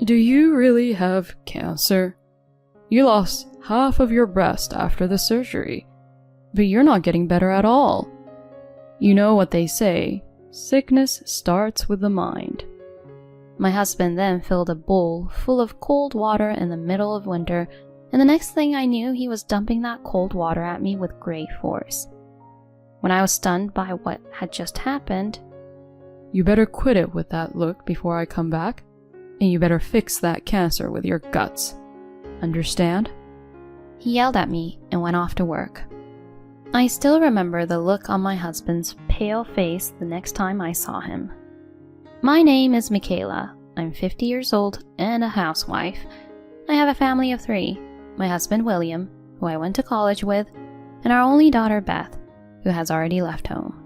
Do you really have cancer? You lost half of your breast after the surgery, but you're not getting better at all. You know what they say, sickness starts with the mind. My husband then filled a bowl full of cold water in the middle of winter, and the next thing I knew, he was dumping that cold water at me with great force. When I was stunned by what had just happened, You better quit it with that look before I come back, and you better fix that cancer with your guts. Understand? he yelled at me and went off to work. I still remember the look on my husband's pale face the next time I saw him. My name is Michaela. I'm 50 years old and a housewife. I have a family of 3, my husband William, who I went to college with, and our only daughter Beth, who has already left home.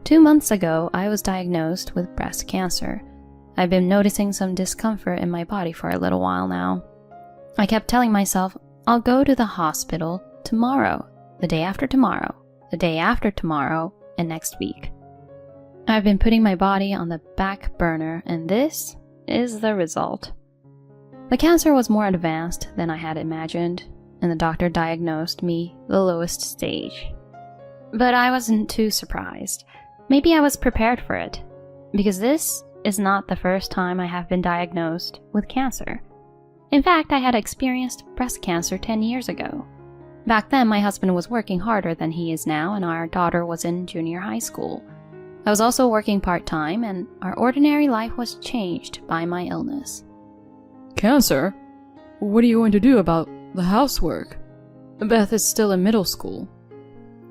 2 months ago, I was diagnosed with breast cancer. I've been noticing some discomfort in my body for a little while now. I kept telling myself, I'll go to the hospital tomorrow, the day after tomorrow, the day after tomorrow, and next week. I've been putting my body on the back burner, and this is the result. The cancer was more advanced than I had imagined, and the doctor diagnosed me the lowest stage. But I wasn't too surprised. Maybe I was prepared for it, because this is not the first time I have been diagnosed with cancer. In fact, I had experienced breast cancer 10 years ago. Back then, my husband was working harder than he is now, and our daughter was in junior high school. I was also working part-time, and our ordinary life was changed by my illness. Cancer? What are you going to do about the housework? Beth is still in middle school.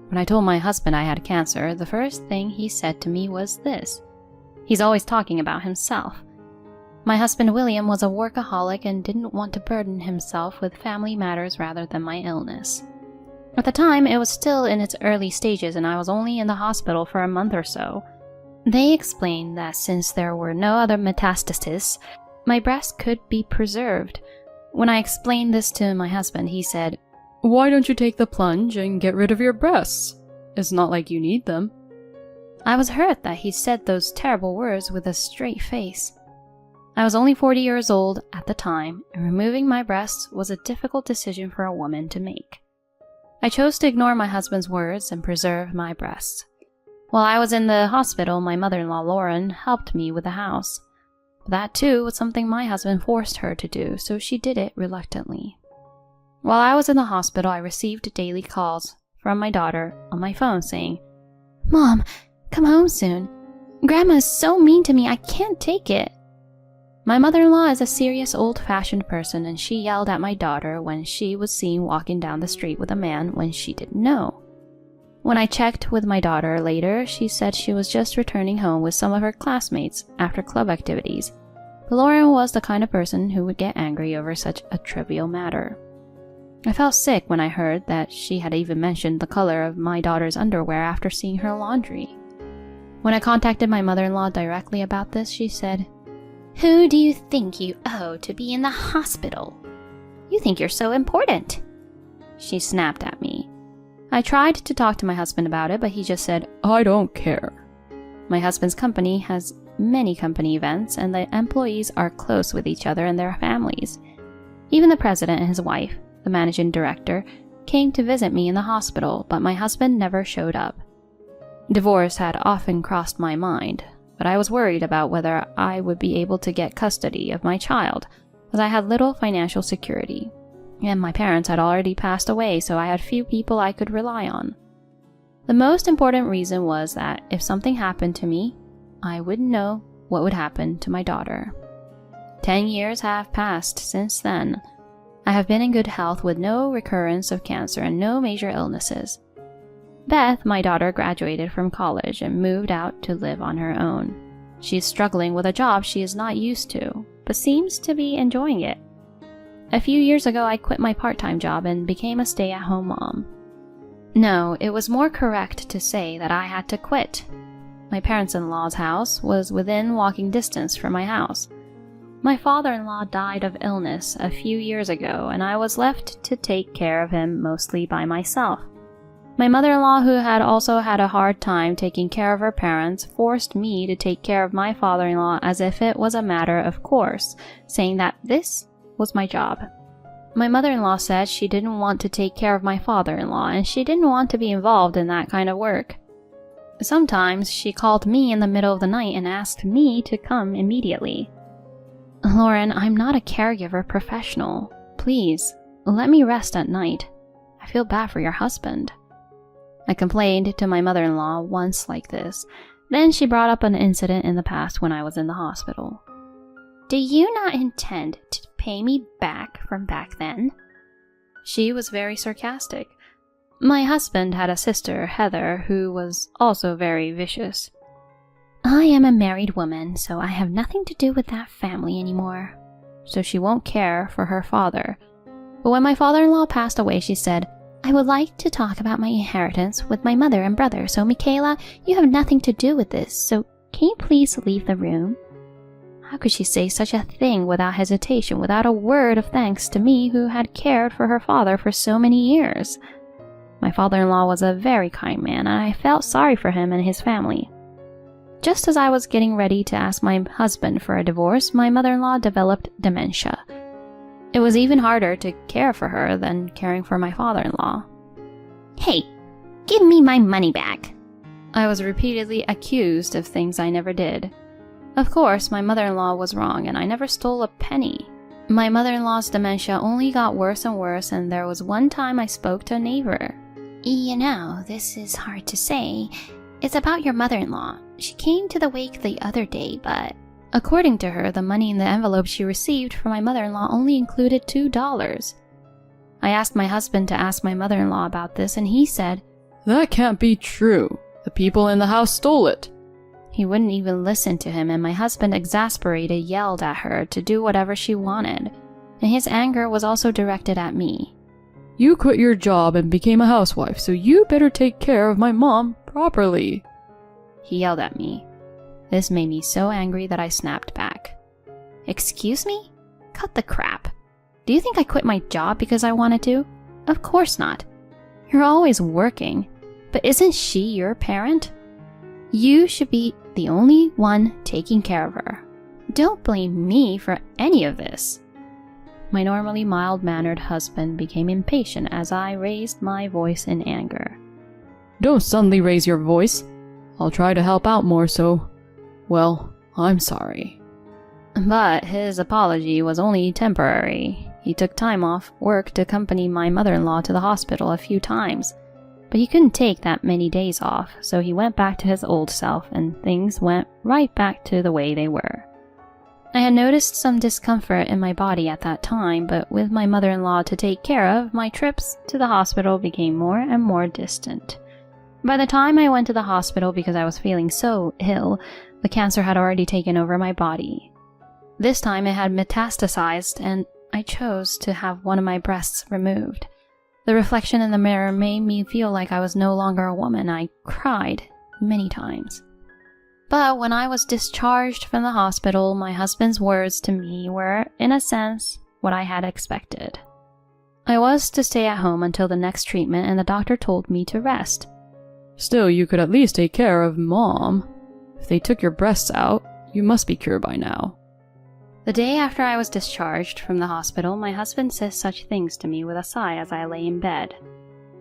When I told my husband I had cancer, the first thing he said to me was this. He's always talking about himself. My husband William was a workaholic and didn't want to burden himself with family matters rather than my illness. At the time, it was still in its early stages and I was only in the hospital for a month or so. They explained that since there were no other metastases, my breast could be preserved. When I explained this to my husband, he said, Why don't you take the plunge and get rid of your breasts? It's not like you need them. I was hurt that he said those terrible words with a straight face. I was only 40 years old at the time, and removing my breasts was a difficult decision for a woman to make. I chose to ignore my husband's words and preserve my breasts. While I was in the hospital, my mother-in-law Lauren helped me with the house. But that too was something my husband forced her to do, so she did it reluctantly. While I was in the hospital, I received daily calls from my daughter on my phone saying, Mom, come home soon. Grandma is so mean to me, I can't take it. My mother-in-law is a serious old-fashioned person, and she yelled at my daughter when she was seen walking down the street with a man when she didn't know. When I checked with my daughter later, she said she was just returning home with some of her classmates after club activities. But Lauren was the kind of person who would get angry over such a trivial matter. I felt sick when I heard that she had even mentioned the color of my daughter's underwear after seeing her laundry. When I contacted my mother-in-law directly about this, she said, Who do you think you owe to be in the hospital? You think you're so important. She snapped at me. I tried to talk to my husband about it, but he just said, I don't care. My husband's company has many company events, and the employees are close with each other and their families. Even the president and his wife, the managing director, came to visit me in the hospital, but my husband never showed up. Divorce had often crossed my mind, but I was worried about whether I would be able to get custody of my child, as I had little financial security, and my parents had already passed away, so I had few people I could rely on. The most important reason was that if something happened to me, I would know what would happen to my daughter. 10 years have passed since then. I have been in good health with no recurrence of cancer and no major illnesses. Beth, my daughter, graduated from college and moved out to live on her own. She is struggling with a job she is not used to, but seems to be enjoying it. A few years ago, I quit my part-time job and became a stay-at-home mom. No, it was more correct to say that I had to quit. My parents-in-law's house was within walking distance from my house. My father-in-law died of illness a few years ago, and I was left to take care of him mostly by myself. My mother-in-law, who had also had a hard time taking care of her parents, forced me to take care of my father-in-law as if it was a matter of course, saying that this was my job. My mother-in-law said she didn't want to take care of my father-in-law and she didn't want to be involved in that kind of work. Sometimes she called me in the middle of the night and asked me to come immediately. Lauren, I'm not a caregiver professional. Please, let me rest at night. I feel bad for your husband. I complained to my mother-in-law once like this. Then she brought up an incident in the past when I was in the hospital. Do you not intend to pay me back from back then? She was very sarcastic. My husband had a sister, Heather, who was also very vicious. I am a married woman, so I have nothing to do with that family anymore. So she won't care for her father. But when my father-in-law passed away, she said, I would like to talk about my inheritance with my mother and brother, so Michaela, you have nothing to do with this, so can you please leave the room? How could she say such a thing without hesitation, without a word of thanks to me who had cared for her father for so many years? My father-in-law was a very kind man, and I felt sorry for him and his family. Just as I was getting ready to ask my husband for a divorce, my mother-in-law developed dementia. It was even harder to care for her than caring for my father-in-law. Hey, give me my money back. I was repeatedly accused of things I never did. Of course, my mother-in-law was wrong and I never stole a penny. My mother-in-law's dementia only got worse and worse, and there was one time I spoke to a neighbor. You know, this is hard to say. It's about your mother-in-law. She came to the wake the other day, but... According to her, the money in the envelope she received from my mother-in-law only included $2. I asked my husband to ask my mother-in-law about this, and he said, That can't be true. The people in the house stole it. He wouldn't even listen to him, and my husband, exasperated, yelled at her to do whatever she wanted, and his anger was also directed at me. You quit your job and became a housewife, so you better take care of my mom properly. He yelled at me. This made me so angry that I snapped back. Excuse me? Cut the crap. Do you think I quit my job because I wanted to? Of course not. You're always working, but isn't she your parent? You should be the only one taking care of her. Don't blame me for any of this. My normally mild-mannered husband became impatient as I raised my voice in anger. Don't suddenly raise your voice. I'll try to help out more, so... Well, I'm sorry. But his apology was only temporary. He took time off work to accompany my mother-in-law to the hospital a few times. But he couldn't take that many days off, so he went back to his old self and things went right back to the way they were. I had noticed some discomfort in my body at that time, but with my mother-in-law to take care of, my trips to the hospital became more and more distant. By the time I went to the hospital because I was feeling so ill, the cancer had already taken over my body. This time it had metastasized, and I chose to have one of my breasts removed. The reflection in the mirror made me feel like I was no longer a woman. I cried many times. But when I was discharged from the hospital, my husband's words to me were, in a sense, what I had expected. I was to stay at home until the next treatment, and the doctor told me to rest. Still, you could at least take care of Mom. If they took your breasts out, you must be cured by now. The day after I was discharged from the hospital, my husband says such things to me with a sigh as I lay in bed.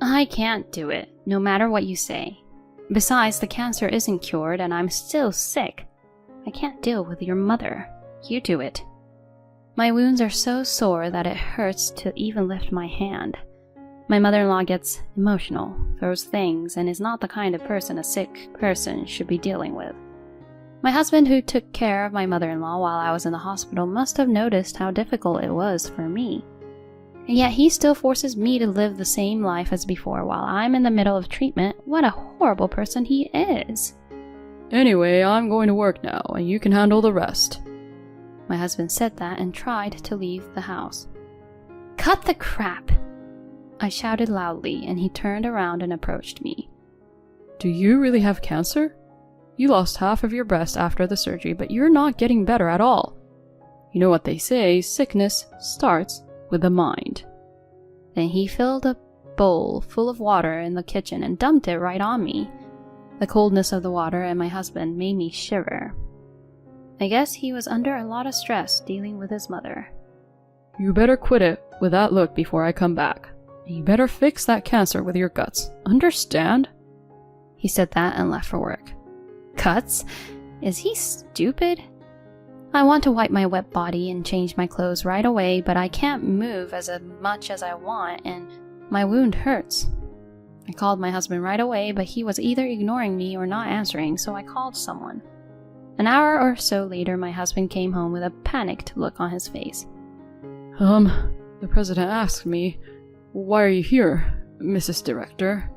I can't do it, no matter what you say. Besides, the cancer isn't cured and I'm still sick. I can't deal with your mother. You do it. My wounds are so sore that it hurts to even lift my hand. My mother-in-law gets emotional, throws things, and is not the kind of person a sick person should be dealing with. My husband, who took care of my mother-in-law while I was in the hospital, must have noticed how difficult it was for me. And yet he still forces me to live the same life as before while I'm in the middle of treatment. What a horrible person he is. Anyway, I'm going to work now, and you can handle the rest. My husband said that and tried to leave the house. Cut the crap! I shouted loudly, and he turned around and approached me. Do you really have cancer? You lost half of your breast after the surgery, but you're not getting better at all. You know what they say, sickness starts with the mind. Then he filled a bowl full of water in the kitchen and dumped it right on me. The coldness of the water and my husband made me shiver. I guess he was under a lot of stress dealing with his mother. You better quit it with that look before I come back. You better fix that cancer with your guts. Understand? He said that and left for work. Guts? Is he stupid? I want to wipe my wet body and change my clothes right away, but I can't move as much as I want, and my wound hurts. I called my husband right away, but he was either ignoring me or not answering, so I called someone. An hour or so later, my husband came home with a panicked look on his face. The president asked me, "Why are you here, Mrs. Director?"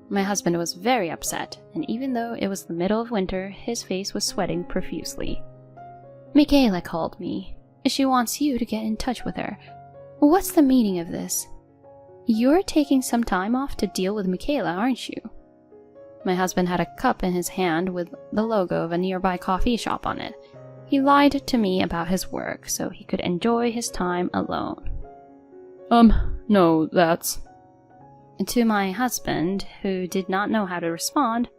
My husband was very upset, and even though it was the middle of winter, his face was sweating profusely. Michaela called me. She wants you to get in touch with her. What's the meaning of this? You're taking some time off to deal with Michaela, aren't you? My husband had a cup in his hand with the logo of a nearby coffee shop on it. He lied to me about his work so he could enjoy his time alone. No, that's... To my husband, who did not know how to respond,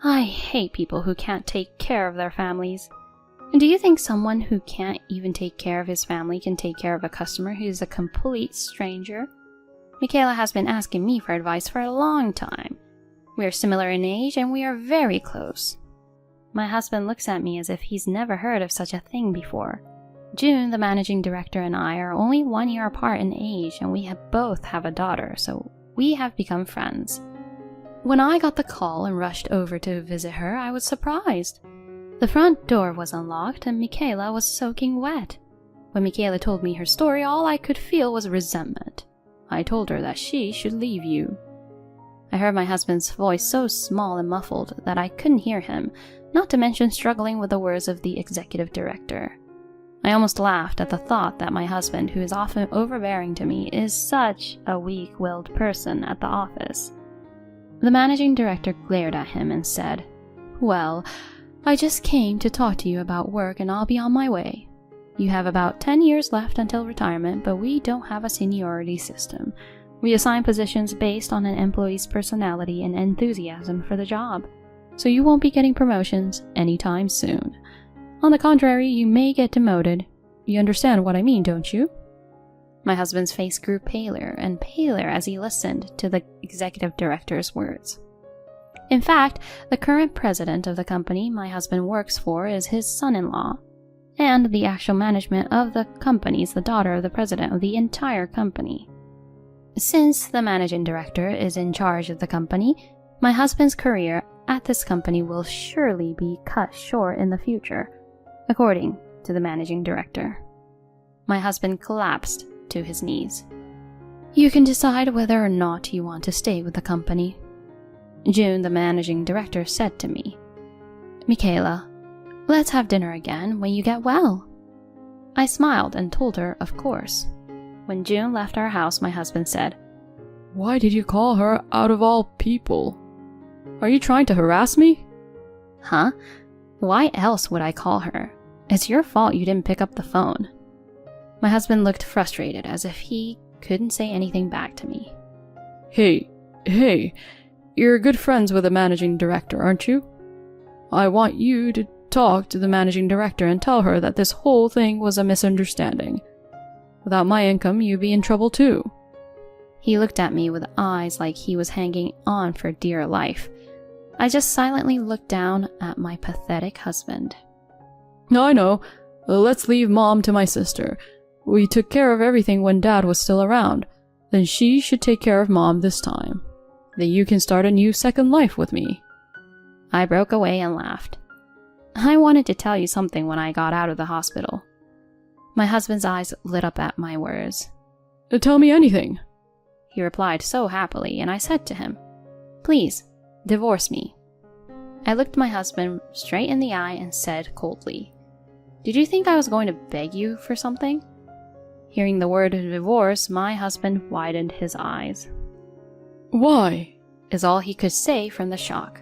I hate people who can't take care of their families. Do you think someone who can't even take care of his family can take care of a customer who is a complete stranger? Michaela has been asking me for advice for a long time. We are similar in age and we are very close. My husband looks at me as if he's never heard of such a thing before. June, the managing director, and I are only 1 year apart in age, and we both have a daughter, so we have become friends. When I got the call and rushed over to visit her, I was surprised. The front door was unlocked and Michaela was soaking wet. When Michaela told me her story, all I could feel was resentment. I told her that she should leave you. I heard my husband's voice so small and muffled that I couldn't hear him, not to mention struggling with the words of the executive director. I almost laughed at the thought that my husband, who is often overbearing to me, is such a weak-willed person at the office. The managing director glared at him and said, "Well, I just came to talk to you about work and I'll be on my way. You have about 10 years left until retirement, but we don't have a seniority system. We assign positions based on an employee's personality and enthusiasm for the job, so you won't be getting promotions anytime soon. On the contrary, you may get demoted. You understand what I mean, don't you?" My husband's face grew paler and paler as he listened to the executive director's words. In fact, the current president of the company my husband works for is his son-in-law, and the actual management of the company is the daughter of the president of the entire company. Since the managing director is in charge of the company, my husband's career at this company will surely be cut short in the future, according to the managing director. My husband collapsed to his knees. "You can decide whether or not you want to stay with the company." June, the managing director, said to me, "Michaela, let's have dinner again when you get well." I smiled and told her, of course. When June left our house, my husband said, "Why did you call her out of all people? Are you trying to harass me?" "Huh? Why else would I call her? It's your fault you didn't pick up the phone." My husband looked frustrated, as if he couldn't say anything back to me. Hey, you're good friends with the managing director, aren't you? I want you to talk to the managing director and tell her that this whole thing was a misunderstanding. Without my income, you'd be in trouble too." He looked at me with eyes like he was hanging on for dear life. I just silently looked down at my pathetic husband. "I know. Let's leave Mom to my sister. We took care of everything when Dad was still around. Then she should take care of Mom this time. Then you can start a new second life with me." I broke away and laughed. "I wanted to tell you something when I got out of the hospital." My husband's eyes lit up at my words. "Tell me anything," he replied so happily, and I said to him, "Please, divorce me." I looked my husband straight in the eye and said coldly, "Did you think I was going to beg you for something?" Hearing the word divorce, my husband widened his eyes. "Why?" is all he could say from the shock.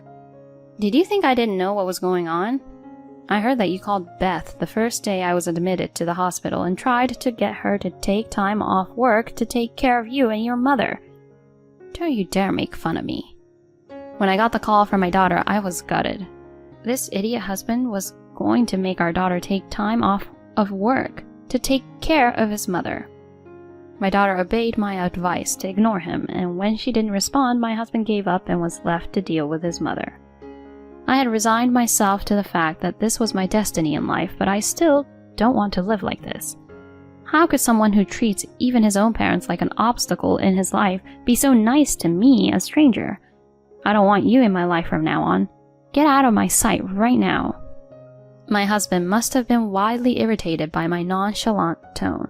"Did you think I didn't know what was going on? I heard that you called Beth the first day I was admitted to the hospital and tried to get her to take time off work to take care of you and your mother. Don't you dare make fun of me. When I got the call from my daughter, I was gutted. This idiot husband was going to make our daughter take time off of work to take care of his mother. My daughter obeyed my advice to ignore him, and when she didn't respond, my husband gave up and was left to deal with his mother. I had resigned myself to the fact that this was my destiny in life, but I still don't want to live like this. How could someone who treats even his own parents like an obstacle in his life be so nice to me, a stranger? I don't want you in my life from now on. Get out of my sight right now. My husband must have been widely irritated by my nonchalant tone.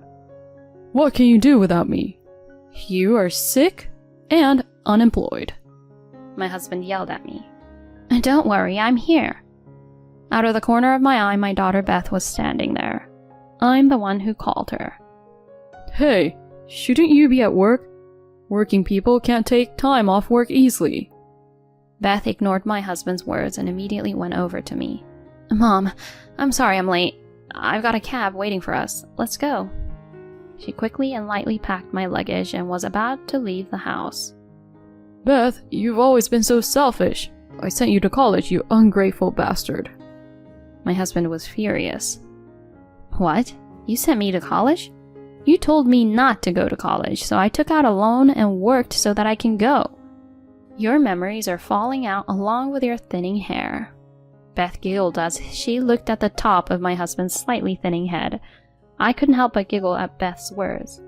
What can you do without me? You are sick and unemployed. My husband yelled at me. Don't worry, I'm here. Out of the corner of my eye, my daughter Beth was standing there. I'm the one who called her. Hey, shouldn't you be at work? Working people can't take time off work easily. Beth ignored my husband's words and immediately went over to me. Mom, I'm sorry I'm late. I've got a cab waiting for us. Let's go. She quickly and lightly packed my luggage and was about to leave the house. Beth, you've always been so selfish. I sent you to college, you ungrateful bastard. My husband was furious. What? You sent me to college? You told me not to go to college, so I took out a loan and worked so that I can go. Your memories are falling out along with your thinning hair. Beth giggled as she looked at the top of my husband's slightly thinning head. I couldn't help but giggle at Beth's words.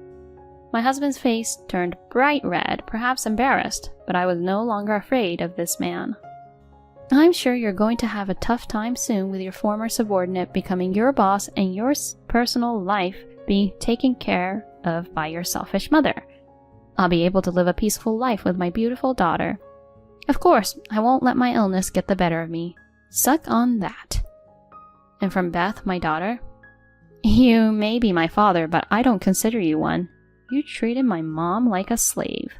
My husband's face turned bright red, perhaps embarrassed, but I was no longer afraid of this man. I'm sure you're going to have a tough time soon with your former subordinate becoming your boss and your personal life being taken care of by your selfish mother. I'll be able to live a peaceful life with my beautiful daughter. Of course, I won't let my illness get the better of me. Suck on that. And from Beth, my daughter, you may be my father, but I don't consider you one. You treated my mom like a slave.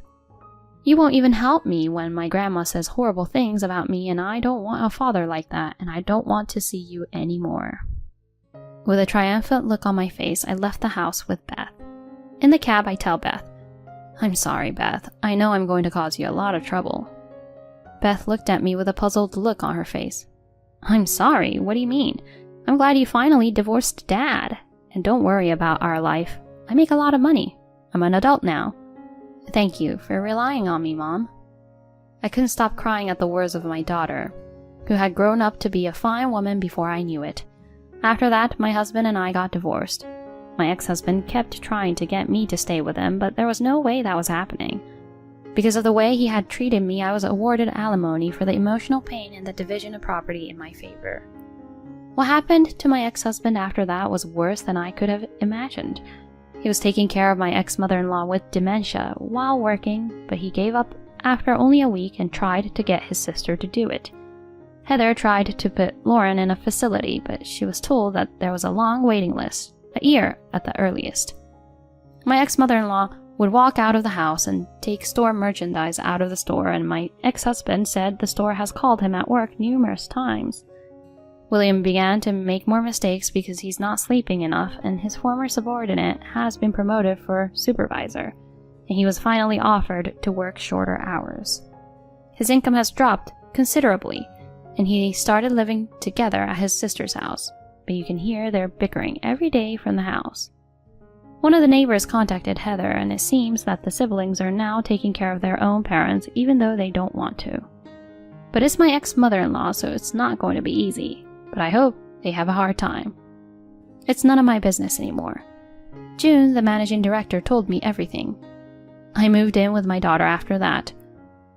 You won't even help me when my grandma says horrible things about me, and I don't want a father like that, and I don't want to see you anymore. With a triumphant look on my face, I left the house with Beth. In the cab, I tell Beth, I'm sorry, Beth. I know I'm going to cause you a lot of trouble. Beth looked at me with a puzzled look on her face. I'm sorry? What do you mean? I'm glad you finally divorced Dad. And don't worry about our life. I make a lot of money. I'm an adult now. Thank you for relying on me, Mom. I couldn't stop crying at the words of my daughter, who had grown up to be a fine woman before I knew it. After that, my husband and I got divorced. My ex-husband kept trying to get me to stay with him, but there was no way that was happening. Because of the way he had treated me, I was awarded alimony for the emotional pain and the division of property in my favor. What happened to my ex-husband after that was worse than I could have imagined. He was taking care of my ex-mother-in-law with dementia while working, but he gave up after only a week and tried to get his sister to do it. Heather tried to put Lauren in a facility, but she was told that there was a long waiting list, a year at the earliest. My ex-mother-in-law would walk out of the house and take store merchandise out of the store, and my ex-husband said the store has called him at work numerous times. William began to make more mistakes because he's not sleeping enough, and his former subordinate has been promoted for supervisor, and he was finally offered to work shorter hours. His income has dropped considerably, and he started living together at his sister's house, but you can hear their bickering every day from the house. One of the neighbors contacted Heather, and it seems that the siblings are now taking care of their own parents even though they don't want to. But it's my ex-mother-in-law, so it's not going to be easy. But I hope they have a hard time. It's none of my business anymore. June, the managing director, told me everything. I moved in with my daughter after that.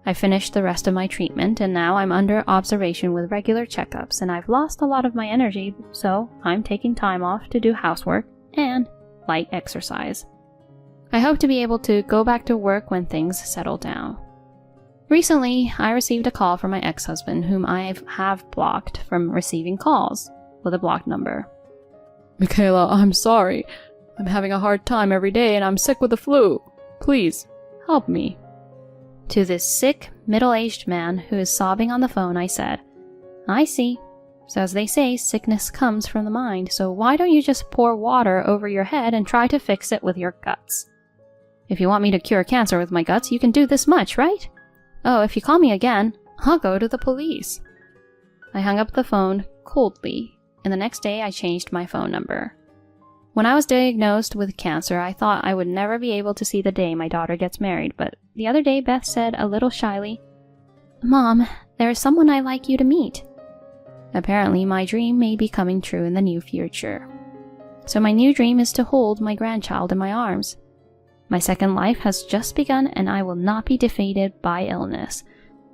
I finished the rest of my treatment, and now I'm under observation with regular checkups, and I've lost a lot of my energy, so I'm taking time off to do housework and light exercise. I hope to be able to go back to work when things settle down. Recently, I received a call from my ex-husband, whom I have blocked from receiving calls with a blocked number. Michaela, I'm sorry. I'm having a hard time every day and I'm sick with the flu. Please, help me. To this sick, middle-aged man who is sobbing on the phone, I said, I see. So as they say, sickness comes from the mind, so why don't you just pour water over your head and try to fix it with your guts? If you want me to cure cancer with my guts, you can do this much, right? Oh, if you call me again, I'll go to the police. I hung up the phone coldly, and the next day I changed my phone number. When I was diagnosed with cancer, I thought I would never be able to see the day my daughter gets married, but the other day Beth said a little shyly, "Mom, there is someone I'd like you to meet." Apparently, my dream may be coming true in the near future. So my new dream is to hold my grandchild in my arms. My second life has just begun, and I will not be defeated by illness.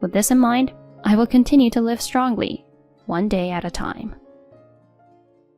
With this in mind, I will continue to live strongly, one day at a time.